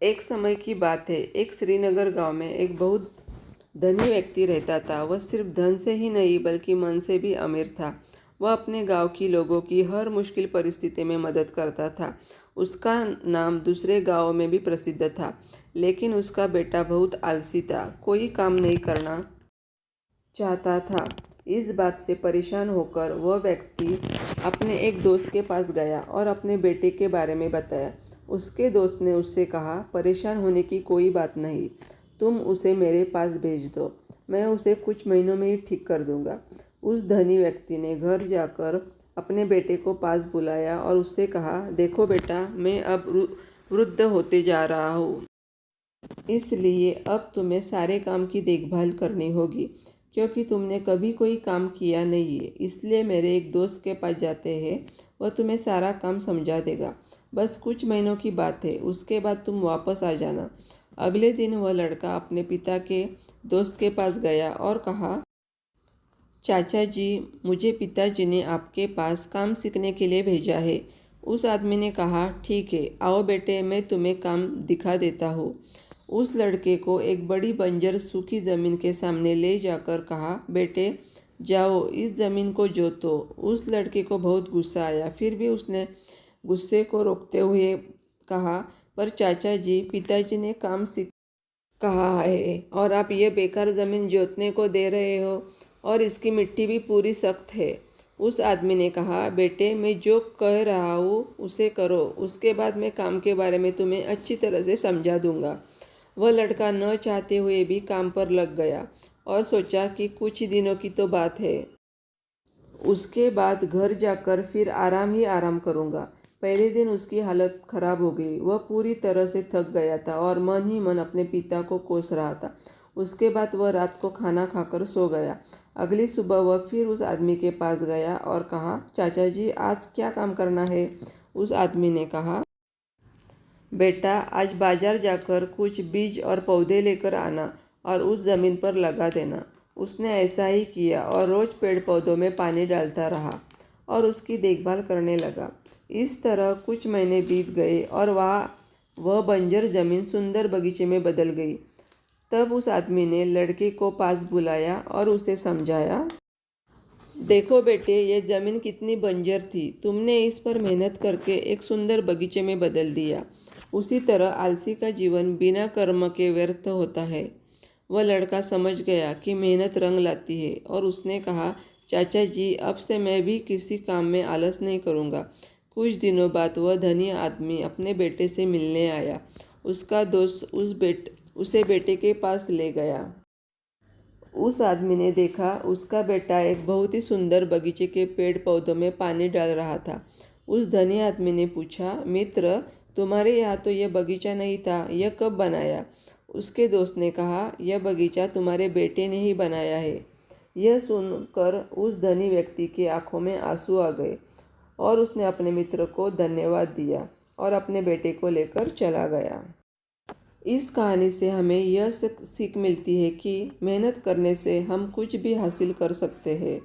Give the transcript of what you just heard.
एक समय की बात है। एक श्रीनगर गांव में एक बहुत धनी व्यक्ति रहता था। वह सिर्फ धन से ही नहीं बल्कि मन से भी अमीर था। वह अपने गांव की लोगों की हर मुश्किल परिस्थिति में मदद करता था। उसका नाम दूसरे गांवों में भी प्रसिद्ध था। लेकिन उसका बेटा बहुत आलसी था, कोई काम नहीं करना चाहता था। इस बात से परेशान होकर वह व्यक्ति अपने एक दोस्त के पास गया और अपने बेटे के बारे में बताया। उसके दोस्त ने उससे कहा, परेशान होने की कोई बात नहीं, तुम उसे मेरे पास भेज दो, मैं उसे कुछ महीनों में ही ठीक कर दूंगा। उस धनी व्यक्ति ने घर जाकर अपने बेटे को पास बुलाया और उससे कहा, देखो बेटा, मैं अब वृद्ध होते जा रहा हूँ, इसलिए अब तुम्हें सारे काम की देखभाल करनी होगी। क्योंकि तुमने कभी कोई काम किया नहीं है, इसलिए मेरे एक दोस्त के पास जाते हैं, वह तुम्हें सारा काम समझा देगा। बस कुछ महीनों की बात है, उसके बाद तुम वापस आ जाना। अगले दिन वह लड़का अपने पिता के दोस्त के पास गया और कहा, चाचा जी, मुझे पिताजी ने आपके पास काम सीखने के लिए भेजा है। उस आदमी ने कहा, ठीक है, आओ बेटे, मैं तुम्हें काम दिखा देता हूँ। उस लड़के को एक बड़ी बंजर सूखी ज़मीन के सामने ले जाकर कहा, बेटे जाओ, इस ज़मीन को जोतो। उस लड़के को बहुत गुस्सा आया, फिर भी उसने गुस्से को रोकते हुए कहा, पर चाचा जी, पिताजी ने काम सीख कहा है और आप ये बेकार ज़मीन जोतने को दे रहे हो, और इसकी मिट्टी भी पूरी सख्त है। उस आदमी ने कहा, बेटे, मैं जो कह रहा हूँ उसे करो, उसके बाद मैं काम के बारे में तुम्हें अच्छी तरह से समझा दूंगा। वह लड़का न चाहते हुए भी काम पर लग गया और सोचा कि कुछ ही दिनों की तो बात है, उसके बाद घर जाकर फिर आराम ही आराम करूँगा। पहले दिन उसकी हालत खराब हो गई। वह पूरी तरह से थक गया था और मन ही मन अपने पिता को कोस रहा था। उसके बाद वह रात को खाना खाकर सो गया। अगली सुबह वह फिर उस आदमी के पास गया और कहा, चाचा जी, आज क्या काम करना है? उस आदमी ने कहा, बेटा, आज बाजार जाकर कुछ बीज और पौधे लेकर आना और उस ज़मीन पर लगा देना। उसने ऐसा ही किया और रोज़ पेड़ पौधों में पानी डालता रहा और उसकी देखभाल करने लगा। इस तरह कुछ महीने बीत गए और वह बंजर ज़मीन सुंदर बगीचे में बदल गई। तब उस आदमी ने लड़के को पास बुलाया और उसे समझाया, देखो बेटे, ये ज़मीन कितनी बंजर थी, तुमने इस पर मेहनत करके एक सुंदर बगीचे में बदल दिया। उसी तरह आलसी का जीवन बिना कर्म के व्यर्थ होता है। वह लड़का समझ गया कि मेहनत रंग लाती है और उसने कहा, चाचा जी, अब से मैं भी किसी काम में आलस नहीं करूँगा। कुछ दिनों बाद वह धनी आदमी अपने बेटे से मिलने आया। उसका दोस्त उसे बेटे के पास ले गया। उस आदमी ने देखा उसका बेटा एक बहुत ही सुंदर बगीचे के पेड़ पौधों में पानी डाल रहा था। उस धनी आदमी ने पूछा, मित्र, तुम्हारे यहाँ तो यह बगीचा नहीं था, यह कब बनाया? उसके दोस्त ने कहा, यह बगीचा तुम्हारे बेटे ने ही बनाया है। यह सुनकर उस धनी व्यक्ति की आंखों में आंसू आ गए और उसने अपने मित्र को धन्यवाद दिया और अपने बेटे को लेकर चला गया। इस कहानी से हमें यह सीख मिलती है कि मेहनत करने से हम कुछ भी हासिल कर सकते हैं।